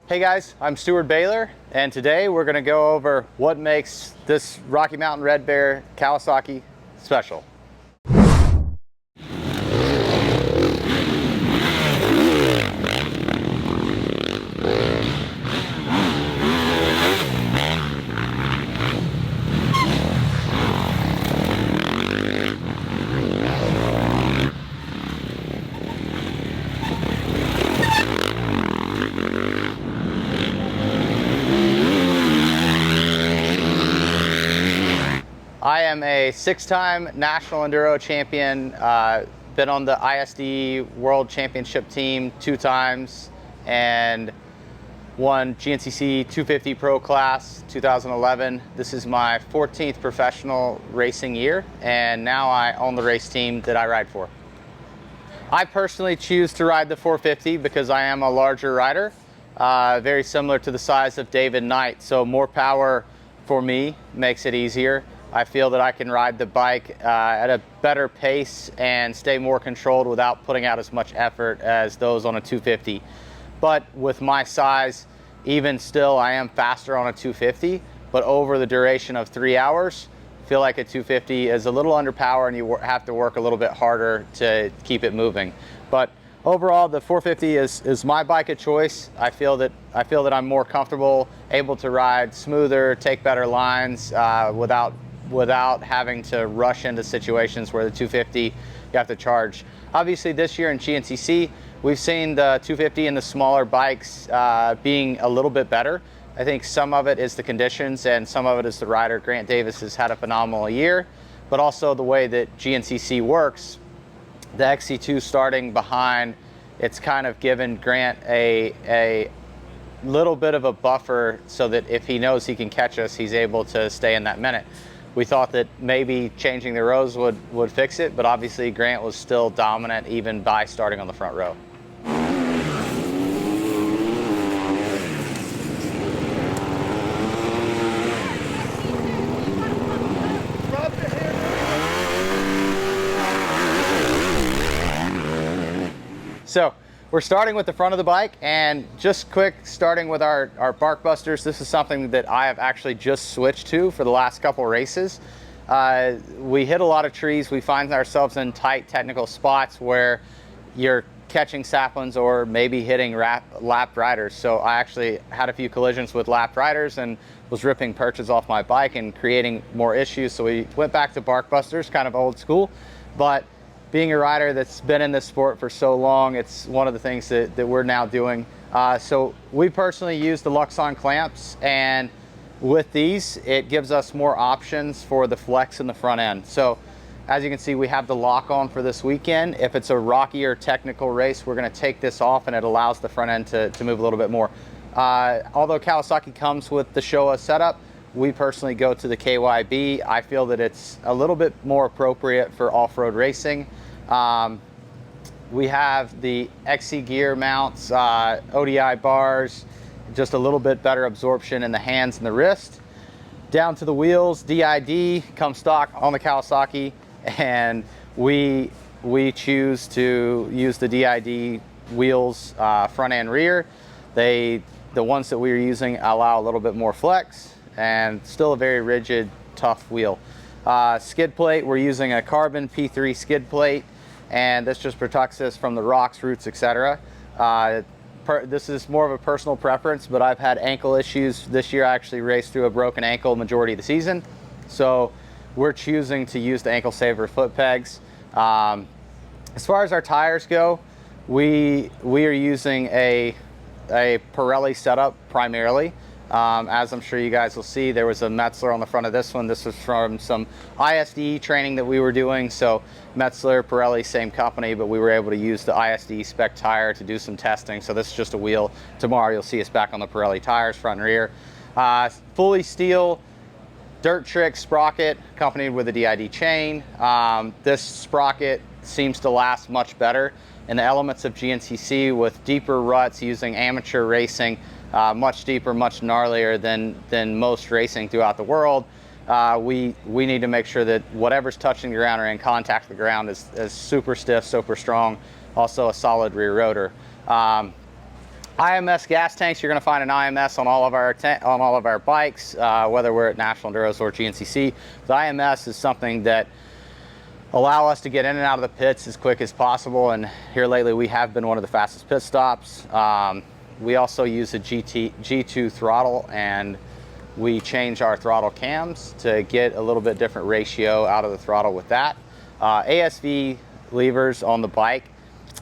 Hey guys, I'm Steward Baylor, and today we're going to go over what makes this Rocky Mountain Red Bear Kawasaki special. I am a 6-time National Enduro champion, been on the ISD World Championship team 2 times, and won GNCC 250 Pro Class 2011. This is my 14th professional racing year, and now I own the race team that I ride for. I personally choose to ride the 450 because I am a larger rider, very similar to the size of David Knight, so more power for me makes it easier. I feel that I can ride the bike at a better pace and stay more controlled without putting out as much effort as those on a 250. But with my size, even still, I am faster on a 250, but over the duration of 3 hours, I feel like a 250 is a little underpowered and you have to work a little bit harder to keep it moving. But overall, the 450 is my bike of choice. I feel that I'm more comfortable, able to ride smoother, take better lines without having to rush into situations where the 250 you have to charge. Obviously this year in GNCC, we've seen the 250 and the smaller bikes being a little bit better. I think some of it is the conditions and some of it is the rider. Grant Davis has had a phenomenal year, but also the way that GNCC works, the XC2 starting behind, it's kind of given Grant a little bit of a buffer so that if he knows he can catch us, he's able to stay in that minute. We thought that maybe changing the rows would fix it, but obviously Grant was still dominant even by starting on the front row. So we're starting with the front of the bike, and just quick, starting with our bark busters. This is something that I have actually just switched to for the last couple races. We hit a lot of trees. We find ourselves in tight technical spots where you're catching saplings or maybe hitting lapped riders. So I actually had a few collisions with lapped riders and was ripping perches off my bike and creating more issues. So we went back to bark busters, kind of old school, but being a rider that's been in this sport for so long, it's one of the things that we're now doing. So we personally use the Luxon clamps, and with these, it gives us more options for the flex in the front end. So as you can see, we have the lock on for this weekend. If it's a rockier technical race, we're gonna take this off and it allows the front end to move a little bit more. Although Kawasaki comes with the Showa setup, we personally go to the KYB. I feel that it's a little bit more appropriate for off-road racing. We have the XC gear mounts, ODI bars, just a little bit better absorption in the hands and the wrist. Down to the wheels, DID comes stock on the Kawasaki, and we choose to use the DID wheels front and rear. The ones that we are using allow a little bit more flex, and still a very rigid, tough wheel. Skid plate, we're using a carbon P3 skid plate, and this just protects us from the rocks, roots, etc. This is more of a personal preference, but I've had ankle issues. This year I actually raced through a broken ankle majority of the season, so we're choosing to use the ankle saver foot pegs. As far as our tires go, we are using a Pirelli setup primarily. As I'm sure you guys will see, there was a Metzler on the front of this one. This was from some ISD training that we were doing. So Metzler, Pirelli, same company, but we were able to use the ISD spec tire to do some testing. So this is just a wheel. Tomorrow you'll see us back on the Pirelli tires, front and rear. Fully steel dirt trick sprocket accompanied with a DID chain. This sprocket seems to last much better in the elements of GNCC with deeper ruts using amateur racing. Much deeper, much gnarlier than most racing throughout the world. We need to make sure that whatever's touching the ground or in contact with the ground is super stiff, super strong. Also a solid rear rotor. IMS gas tanks, you're going to find an IMS on all of our bikes, whether we're at National Enduros or GNCC. The IMS is something that allow us to get in and out of the pits as quick as possible, and here lately we have been one of the fastest pit stops. We also use a G2 throttle, and we change our throttle cams to get a little bit different ratio out of the throttle with that. ASV levers on the bike,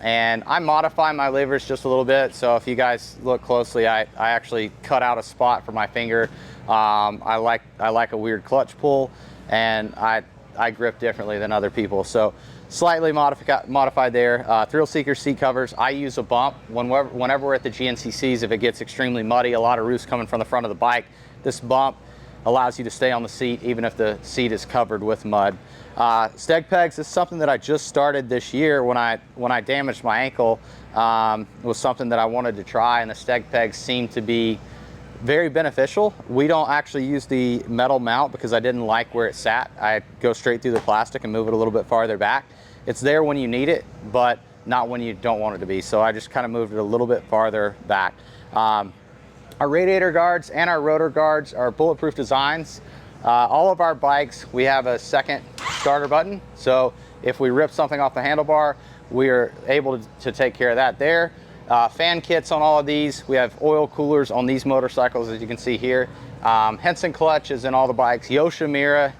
and I modify my levers just a little bit. So if you guys look closely, I actually cut out a spot for my finger. I like a weird clutch pull, and I grip differently than other people. So slightly modified there. Thrill Seeker seat covers. I use a bump whenever we're at the GNCCs. If it gets extremely muddy, a lot of roost coming from the front of the bike, this bump allows you to stay on the seat even if the seat is covered with mud. Steg pegs is something that I just started this year when I damaged my ankle. Was something that I wanted to try, and the steg pegs seem to be very beneficial. We don't actually use the metal mount because I didn't like where it sat. I go straight through the plastic and move it a little bit farther back. It's there when you need it, but not when you don't want it to be. So I just kind of moved it a little bit farther back. Our radiator guards and our rotor guards are bulletproof designs. All of our bikes, we have a second starter button. So if we rip something off the handlebar, we are able to take care of that there. Fan kits on all of these. We have oil coolers on these motorcycles, as you can see here. Henson clutch is in all the bikes. Yoshimura,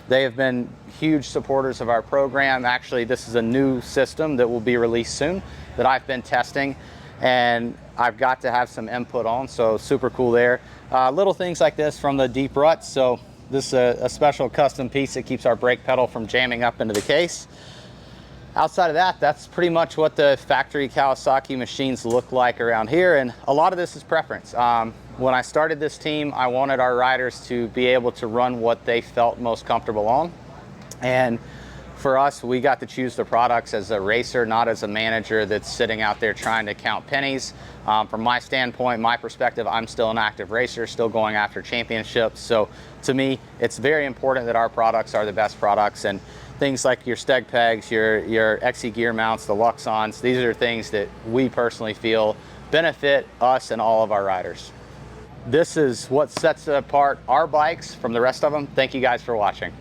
they have been huge supporters of our program. Actually, this is a new system that will be released soon that I've been testing, and I've got to have some input on, so super cool there. Little things like this from the deep ruts. So this is a special custom piece that keeps our brake pedal from jamming up into the case. Outside of that, that's pretty much what the factory Kawasaki machines look like around here, and a lot of this is preference. When I started this team, I wanted our riders to be able to run what they felt most comfortable on, and for us, we got to choose the products as a racer, not as a manager that's sitting out there trying to count pennies. From my standpoint, my perspective, I'm still an active racer, still going after championships, so to me, it's very important that our products are the best products, and things like your steg pegs, your XE gear mounts, the Luxons, these are things that we personally feel benefit us and all of our riders. This is what sets apart our bikes from the rest of them. Thank you guys for watching.